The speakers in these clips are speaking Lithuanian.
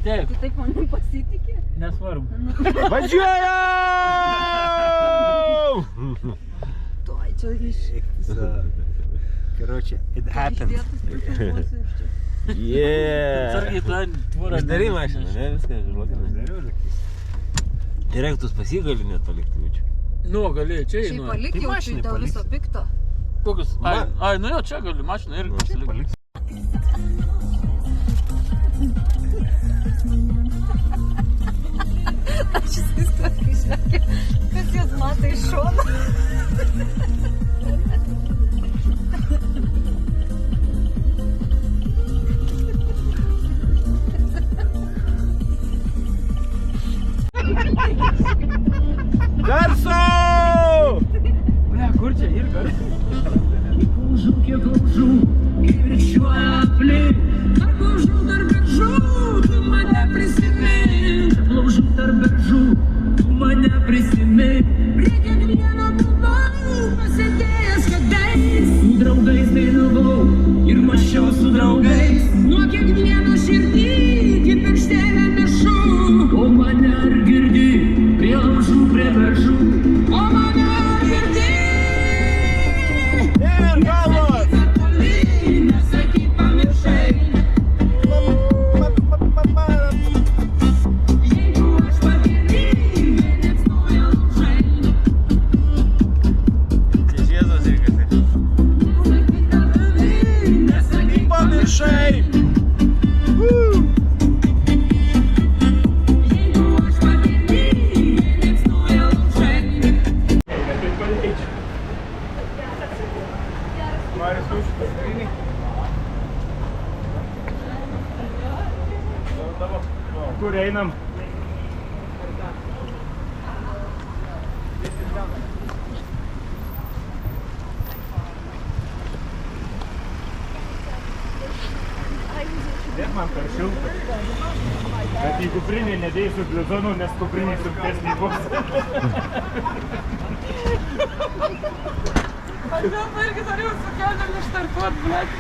Taip. Tu taip manim pasitikė? Nesvarbu. Važiuojam! Tuoj, čia iš... Короче, it happened. Yeah. Sargiai, tu tvorą... Uždarai mašiną, ne? Viską žinokit. Direktus pasigali net palikti jaučiu. Nu, galėjai, čia Šiaip palik jau čia dėl viso pikto. Kokius? Ai, nu jo, čia gali mašiną irgi pasilikti. Aš įsivaizduoju, kai šnekė, kas jas mato iš šono. Garso! Ble, kur čia ir garso? Paužau, kiek aužau, kai viršiuoja aplink. Dar paužau, dar beržau, tu mane prisimink. Laužau dar beržau, tu mane prisimink. Prie kiekvieno buvau pasėdėjęs kadais. Su draugais dainavau ir mašiau su draugais. Nuo kiekvieno širdį kaip pirštelę nešau. O mane ar girdi, prie laužų, prie beržų. O mane ar girdi. Ir galvos! Nesakyk pamiršai. Jeigu aš pagirį, vienės nauja laužai. Čia Jėzus ir kas tai. Nesakyk Pamiršai! Jeigu aš pagirį, vienės nauja laužai. Marius Liušikas skrinį. Kur einam? Dėk man per šiltą. Bet į kuprinį nedėsiu blizonų, nes kuprinį sunkesnį bus. Aš dėl to irgi norėjau su kelniam ištarkuot, blėt.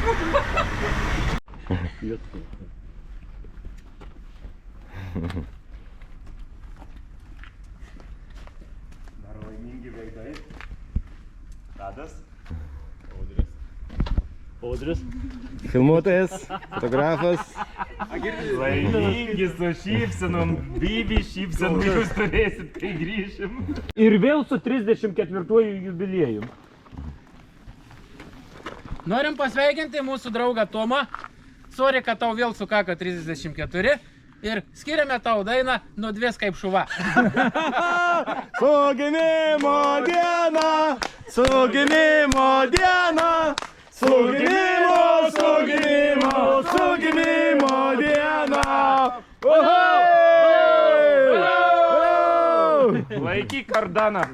Dar laimingi veidai. Tadas. Audrius. Filmuotojas, fotografas. Laimingi su šypsenom, Bibi šypsenų jūs turėsit, kai grįšim. Ir vėl su 34-uoju jubiliejum. Norim pasveikinti mūsų draugą Tomą. Sorry, kad tau vėl sukako 34. Ir skiriame tau dainą Nudvės kaip šuva. Su gimimo diena, su gimimo diena, su gimimo, su gimimo, su gimimo diena. Laikyk kardaną.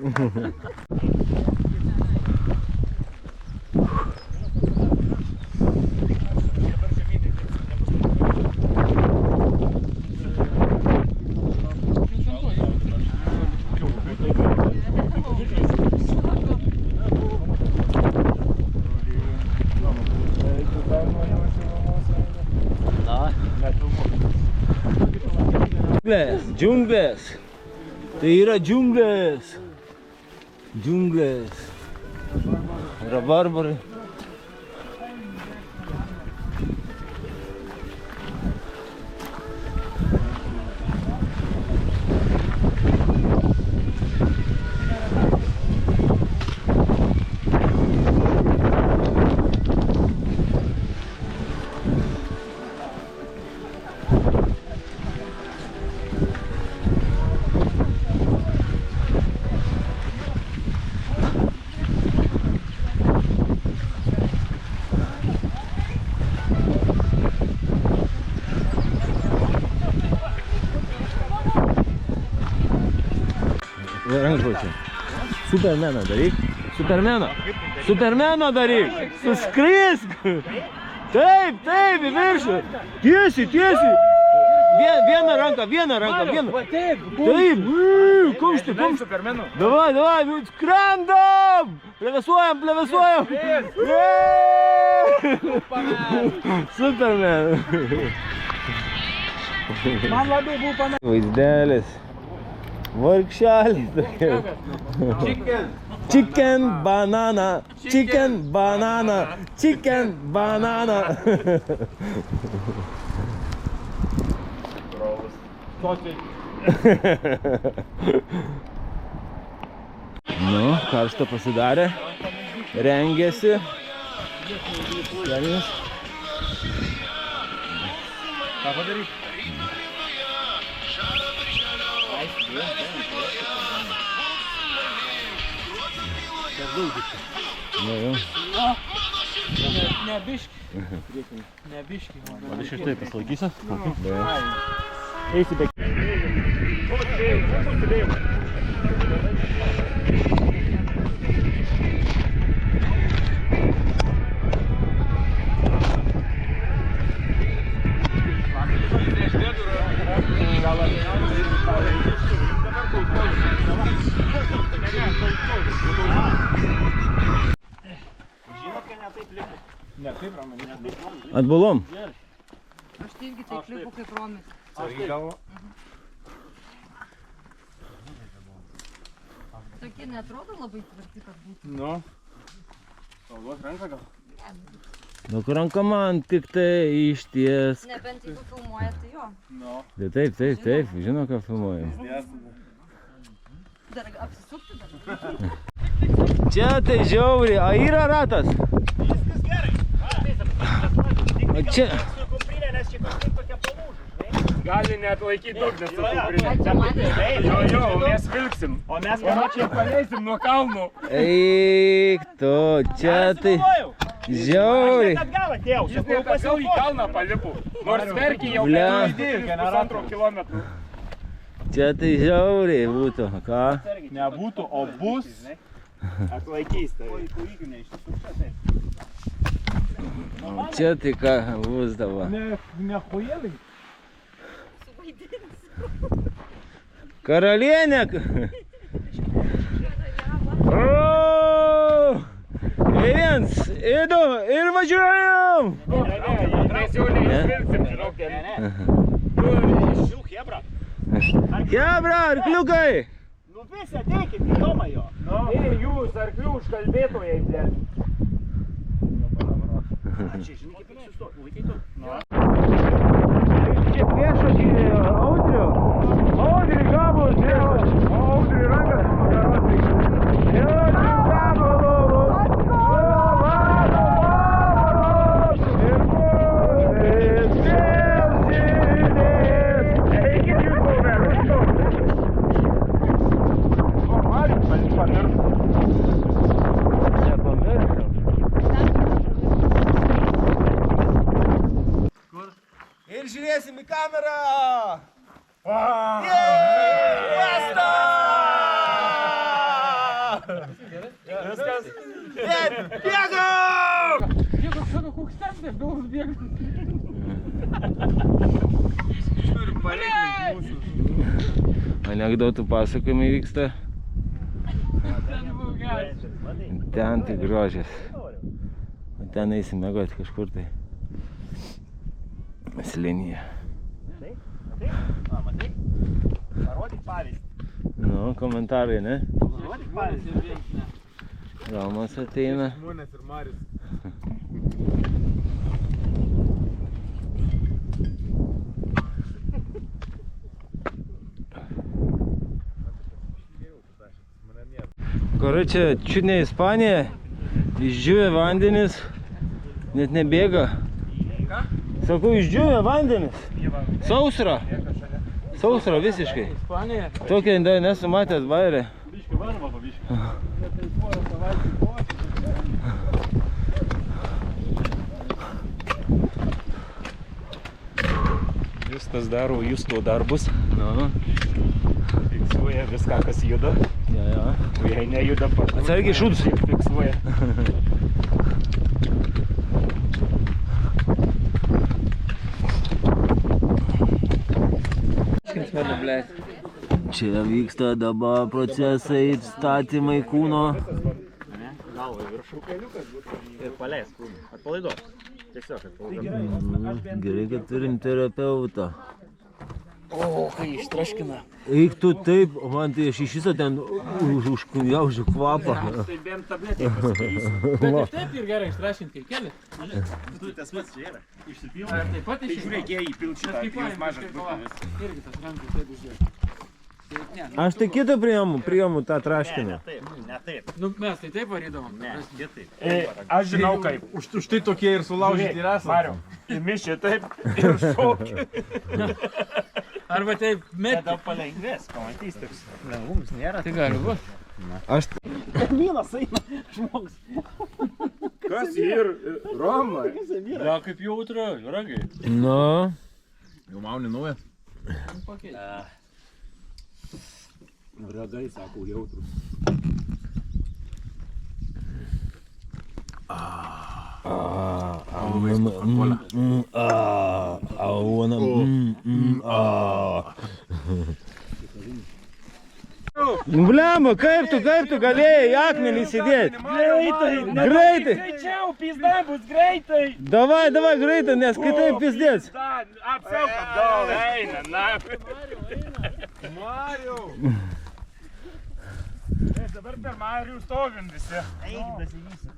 Džiunglės. Tai yra džiunglės. Džiunglės. Rabarbarai. Rankšluosčiai. Supermeną daryk. Supermeną daryk. Suskrisk. Taip, taip, į viršų. Tiesiai. Vieną ranką. Taip. Kumšti. Davai, skrendam. Plevėsuojam. Superman. Man labiau buvo panašiai. Vaizdelis. Vargšelis. Chicken banana. Chicken banana. Chicken banana. Nu, karšta pasidarė. Rengėsi. Ką padaryti? Nebiški. O iš ir taip pasilaikysi? Be. Eisi be... Atbulom. Aš tai irgi taip lipu kaip Romis. Tokie neatrodo labai tvirti, kad būtų. Nu. Saugos ranką gal? Daug ranką man tik tai išties. Nebent jeigu filmuoja, tai jo. Nu. Taip, žinau, ką filmuoju. Dar apsisukti dar. Čia tai žiauri, a yra ratas? Viskas gerai. O čia... Gali net laikyti daug nesakuprinę. Jo, mes vilksim. O mes panačiai paleisim nuo kalnų. Eik tu, čia tai... Žiauri. Aš net atgal atėjau. Jis jau į kalną palipu. Nors verkiai jau pusantro kilometrų. Čia tai žiauriai būtų, ką? Nebūtų, o bus. Atlaikys tai. Čia tai ką bus dabar? Ne hujelai. Karalienė! O! Viens, du ir važiuojam! Mes jau neįsvilksim, žinau, kelią. Tu išvilk hebra. Hebra, arkliukai! Nu visi ateikit, įdoma jo. Ir jūs, arklių užkalbėtojai, blėt. Čia, žinai, kaip ir sustok, laikai tu. Čia priešas Audrių. Audriui gabus, priešas. Audriui rankas pagarosi. Eikit jūs buvę. Nepamiršau. Ir žiūrėsim į kamerą! Uosta! Viskas. Bėgam! Jeigu sako, koks tempės, gal užbėgti. Anekdotų pasakojimai vyksta. Ten tai grožės. O ten eisim mėgoti kažkur tai. Slėnyje. Matai? Parodyk pavyzdį. Nu, komentarai, ne? Parodyk pavyzdį. Romas ateina. Žmonės ir Marius. Короче, чуть ne Ispanija, išdžiūvė vandenis, net nebėga. Sakau, išdžiūvė vandenis. Sausra. Sausra visiškai. Ispanija. Tokia nesu matęs bairė. Biški varva, pabiški. Justas daro Justo darbus. Nu, Fiksuoja viską, kas juda. ja. O jei nejuda, Atsargiai šūdus. Fiksuoja. Čia vyksta dabar procesai, statymai kūno. Galva į viršų. Ir paleis kūną. Atpalaiduos. Tiesiog atpalaiduos. Gerai, kad turim terapeutą. O, kai ištraškina. Eik tu taip, man tai aš iš viso ten užjaužiu kvapą. Tai bent tabletė pasidarysiu. Bet taip ir gerai ištraškinti, kai keli. Tu tas pats čia yra. Išsipilna. Ar taip pat Tai žiūrėk, jie įpilt šitą, tai jūs mažas būtumės. Irgi tas rankų taip uždėti. Aš tai kitą priimu tą traškiną. Ne taip. Nu, mes tai taip varydavom. Ne taip. Aš žinau kaip. Už tai tokie ir sulaužyti ir esame. Mariau, imi šitaip ir šokį. Arba taip meti. Tada palengvės, pamatys toks. Lengvumas nėra. Tai gali būt. Aš Mylas eina žmogus. Kas ir Roma? Ja, kaip jautru, ragai. nu, Jau mauni naują. Ragai, sako, jautrus. Blemba, kaip tu galėjai į akmenį sėdėti? Greitai. Greičiau, pizda bus greitai. Davai, greitai, nes kitaip pizdėts. Apsiauk atgal, eina, na. Mariau. Dabar per Marių stovim visi. Eik, besivysi.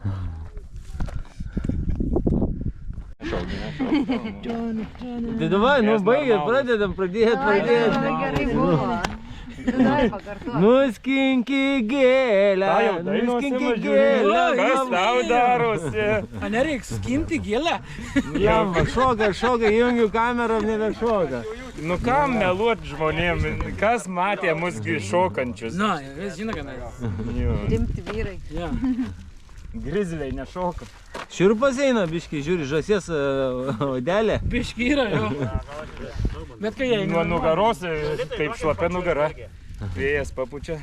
Tai davai, nu baigėt, pradedam. Gerai buvo. Dar pakartok. Nuskinki gėlę, nuskinki gėlę. Kas tau darosi? A nereiks skinti gėlę? Blemba, šoka, įjungiu kamerą, nebešoka. Nu kam meluot žmonėm? Kas matė mus šokančius? Na, vis žino, kad ne. Rimti vyrai. Ja. Grizliai nešoka. Šiurpas eina, biškai, žiūri, žąsies odelė. Biški yra jo. Bet kai jai Nuo nugaros, taip šlapia nugara. Vėjas papučia.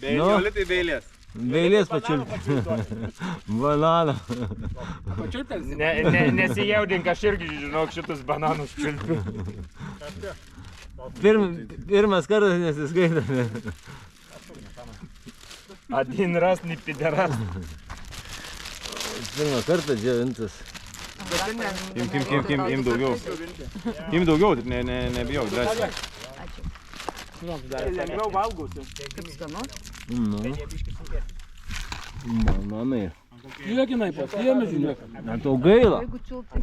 Vėliolitai vėlės. Vėlės pačiulpti. Bananą. pačiulpelsi. Nesijaudink, aš irgi žinok šitus bananus čiulpiu. Pirmas kartas nesiskaito. Adin ras, ni pideras. Pirmą kartą džiovintas. Im daugiau. Im daugiau, tik nebijau, drąsiai. Lengviau valgausi. Kaip skanu? Nu. Bananai. Žiūrėkinai, pasiėmė, žiūrėk. Na, tau gaila. Jeigu čiulpti,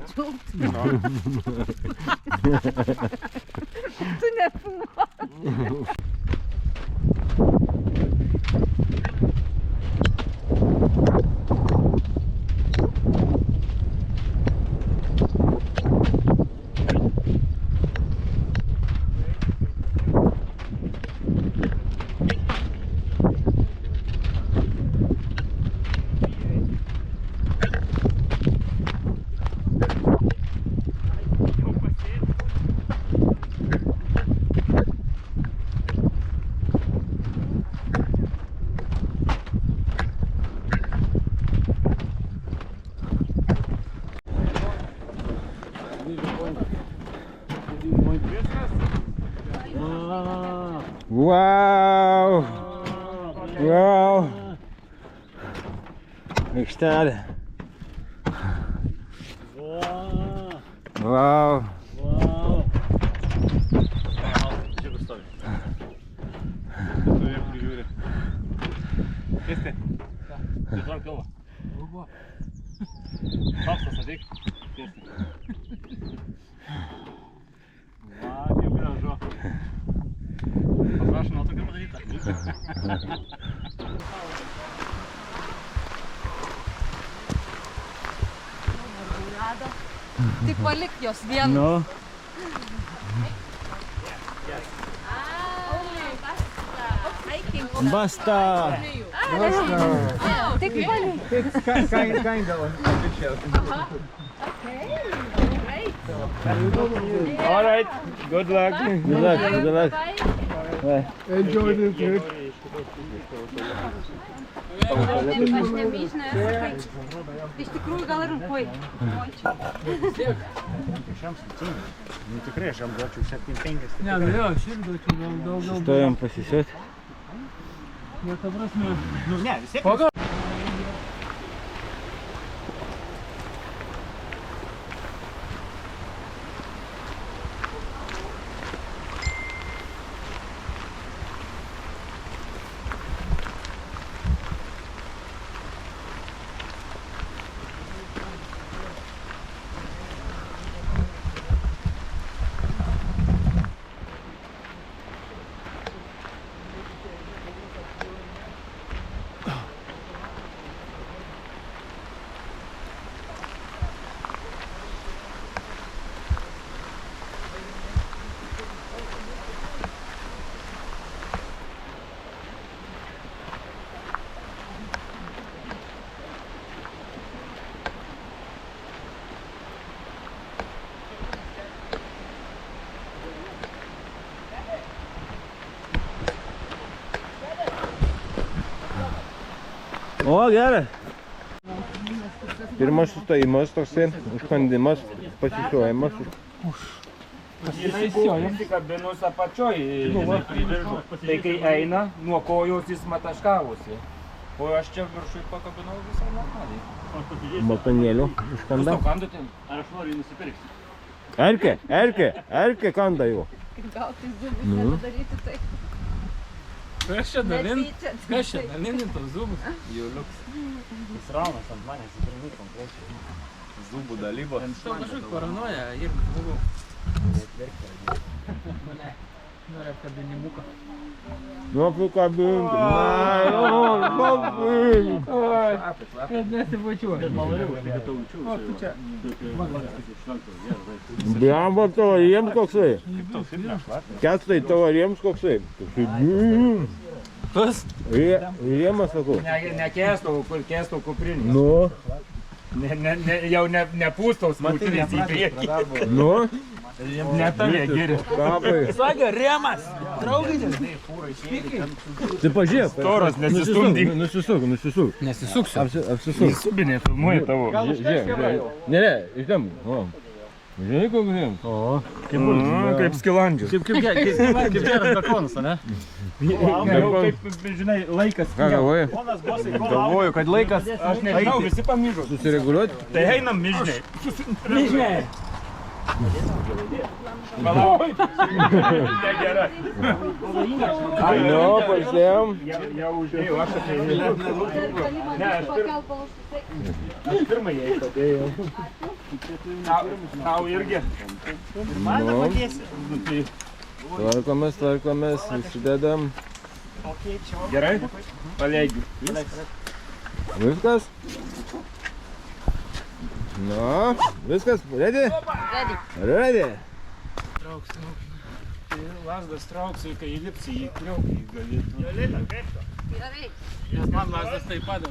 Tu nefilmuoji. Wow! Wow! Aikštelė. Wow! Papsas ateik. Va, kaip gražu. Paprašau nuotrauką padarytą. Tik palik jos vieną. Nu. Basta! Tik palik. Kind of official. All right, good luck. Good luck, good luck. Enjoy the trip. Aš nevyžinę, iš tikrųjų gal ir oi. Nu tikrai, aš jam duočiau 7-5. Ne, nu jo, aš irgi duočiau gal daugiau. Stojam pasisiuoti. Bet ta prasme. Nu ne, vis tiek. Pagal. O, gerai. Pirmas sustojimas toksai, užkandimas, pasisiojimas. Įsikabinus apačioj, žinai, prie diržo. Tai kai eina, nuo kojos jis mataškavosi. O aš čia viršui pakabinau visai normaliai. Batonėlių užkanda. Ar aš noriu nusipirkti? Erkė kanda jau. Gauti zubus, nepadaryti tai. Kas čia dalinin tos zubus? Jau liuks. Jis raunas ant manęs, įtrinu konkrečiai. Zubų dalybos. Tau kažkaip paranoja ir buvau. Nori apkabinimuką. Nu, apikabinti. Nesibučiuoju. O, tu čia. Blemba tavo riems koksai. Kęstai tavo riems koksai. Kas? Riemas sakau. Ne kėstau kuprinį. Nu. Jau nepūstaus kuprinės į priekį. Nu. Ne tavė geri. Kapai. Sakė, rėmas. Drauginis. Tai pažiūrėk. Storas, nesistumdyk. Nusisuk. Nesisuksiu. Apsisuk. Subinė filmuoja tavo. Žiūrėk. Ne, išdėm. Žinai, koks riems. O. Kaip skilandžius. Kaip geras bekonas, ne? Kaip, žinai, laikas. Ką galvoji? Galvoju, kad laikas. Aš nežinau, visi pamyžo. Susireguliuoti? Tai einam mižniai. Mižniai. Palauk. Negerai. Nu, pažiūrėjom. Jau uždėjau, aš atėjau. Ne, aš pirmai jai padėjau. Tau irgi. Tvarkomės, įsidedam. Gerai? Paleidžiu. Viskas? Nu, viskas, ready? Ready. Trauksiu. Tai lasdas trauksiu, kai įlipsi į kliauką, galėtų. Gerai. Nes man lasdas tai padeda.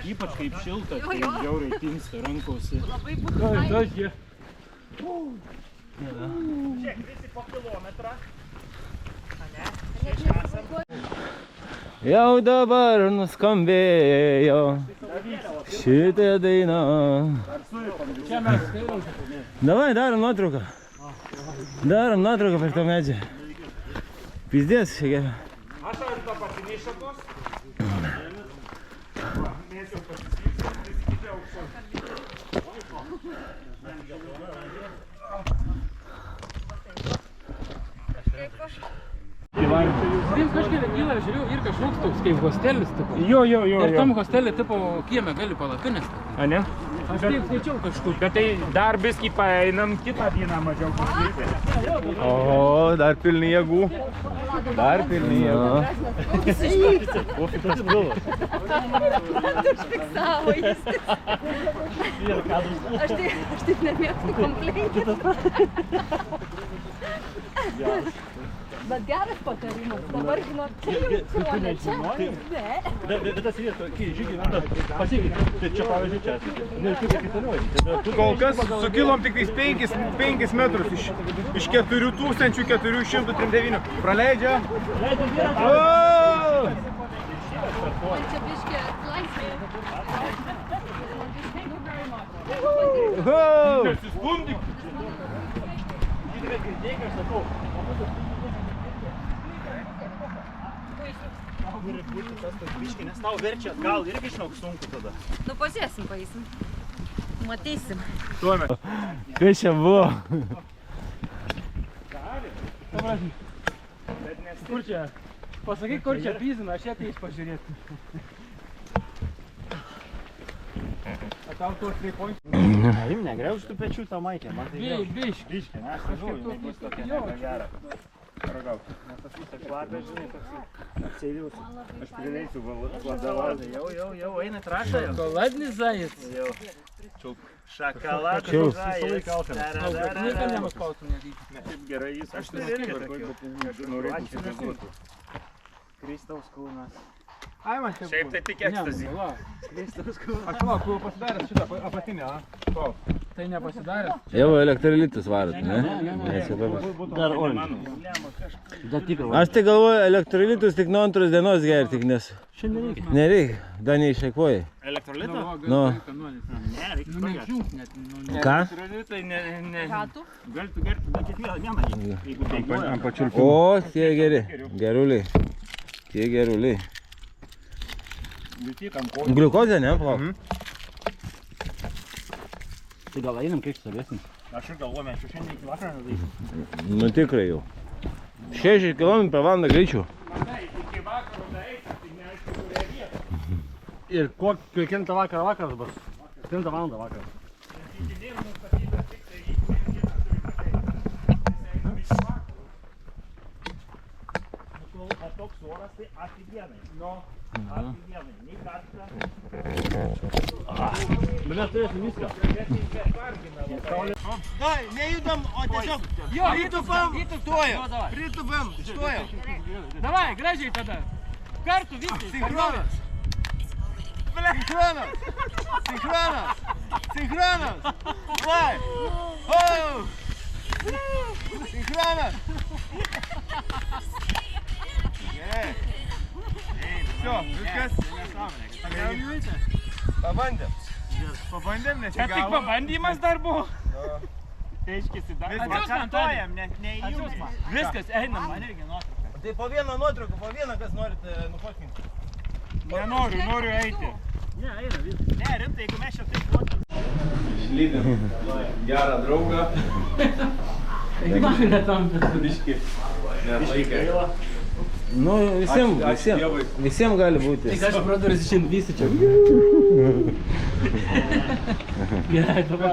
Ypač kaip šilta, tai žiauriai tinsta rankose. Labai būtų fainai. Žiūrėk, visi po kilometrą. Jau dabar nuskambėjo šitą dainą. Čia mes skaitom. Davai, darom nuotrauką. Darom nuotrauką per tą medžią. Pizdės, čia gerai. Aš ar tą patinį šakos? Mes jau pasisvysim, prisikite aukščiau. Jums kažkaip kyla, žiūrėjau, ir kažkoks toks kaip hostelis tipo. Jo. Ir tam hostelį tipo kieme gali palapinės. A ne? Aš taip skaičiau kažkur. Bet tai dar biskį paeinam, kitą dieną mažiau paslypę. O, dar pilni jėgų. Dar pilni jėgų. Užfiksavo jis. Aš taip nemėgstu komplenkyti. Bet geras patarimas. Dabar žinot, čia jau ne čia. Ne. Bet tas vieto, kai žygiai metas pasikeitė, tai čia pavyzdžiui čia. Kol kas sukilom tik 5 metrus iš 4439. Praleidžia. Man čia biškė laisvė. Nesiskundik. Nes tau verčia atgal irgi žinok sunku tada. Nu, pasėsim, paeisim. Matysim. Kas čia buvo? Kur čia? Pasakyk, kur čia pizina, aš ateis pažiūrėti. A tau tuos reipončius? Im negriauž tų pečių tą maikę, man tai Biški. biškį, ne, aš nežinau, jinai bus tokia nebegera. Paragauk. Nes tas visas šlapia, žinai, toks apseilius. Aš prileisiu vadovazą. Jau, eina trašą jau. Šokoladnis zajec. Jau. Šakaladų Čiaus. zajec. Niekam nemaspautų nereikia. Taip gerai jis, aš tai irgi tokiu. Norėtų įsivaizduoti. Kristaus kūnas. Ai, man čia Šiaip tai tik ekstazi. va. Kristaus kūnas. Aš va, kur pasidaręs šitą apatinę, a? Tai nepasidarė. Jau elektrolitus varot, ne? Nes jau paprasta. Dar olė. Dar tikrai. Aš tai galvoju, elektrolitus tik nuo antros dienos gerti, tik nes Šiandien reikia. nereikia, dar neišeikvoji. Elektrolito? Nu. Ne, reikia pagert. Ką? Elektrolitai ne... Ką tu? Galėtų gerti dar kiekvieną dieną, jeigu bėgioja. Ant pačių O, tie geri, geruliai. Tie geruliai. Liutyk ant kojų. Gliukozė, ne? Palauk. Tai gal einam kiek savėsim? Aš ir galvoju, mes jau šiandien iki vakarą nedarysim. Nu tikrai jau. 6 km per valandą greičiu. Iki vakaro daeisi, tai neaišku, kurie vieta. Ir kiekintą vakaras bus? 7 valandą vakaras. O toks oras tai afigienai. Nu, afigienai. Nei karštą. Bet mes turėsim viską. Dai, nejudam, o tiesiog pritupam, stojam. Pritupam, stojam. Davai, gražiai tada. Kartu visi. Sinchronas. Sinchronas. Sinchronas. Sinchronas. Vai. Oh. Sinchronas. Gerai. Все, viskas. Pabandėm. Pabandėm, nes Čia tik pabandymas dar buvo. Teiškėsi dar. Atsiųsk man, Kartojam, net neįjungiam. Viskas, einam. Man irgi nuotrauka. Tai po vieną nuotrauką, po vieną, kas norite nufotkinti. Nenoriu eiti. Ne, eina viskas. Ne, rimtai, jeigu mes čia taip duotum. Išlydim gerą draugą. Nu, visiems gali būti. Tik aš brodoris šiandien visi čia. Gerai, dabar.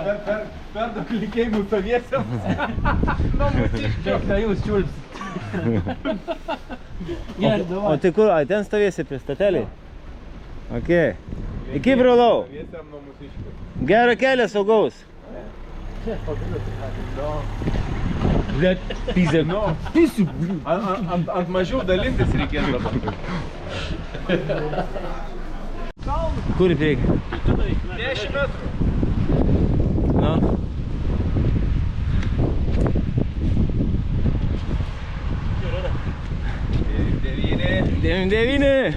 Per daug likėjimų saviesiam. Kiek tai jūs čiulpsit. Gerai, O dabar. tai kur, ai ten stovėsi prie statelį? Okei. Iki brolau. Gerą kelią saugaus. Blet, pizė. Ant mažiau dalintis reikės dabar. Kur į priekį? 10 metrų. Nu. Devyni.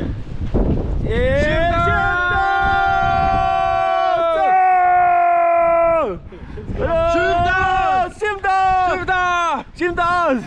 Šimtas!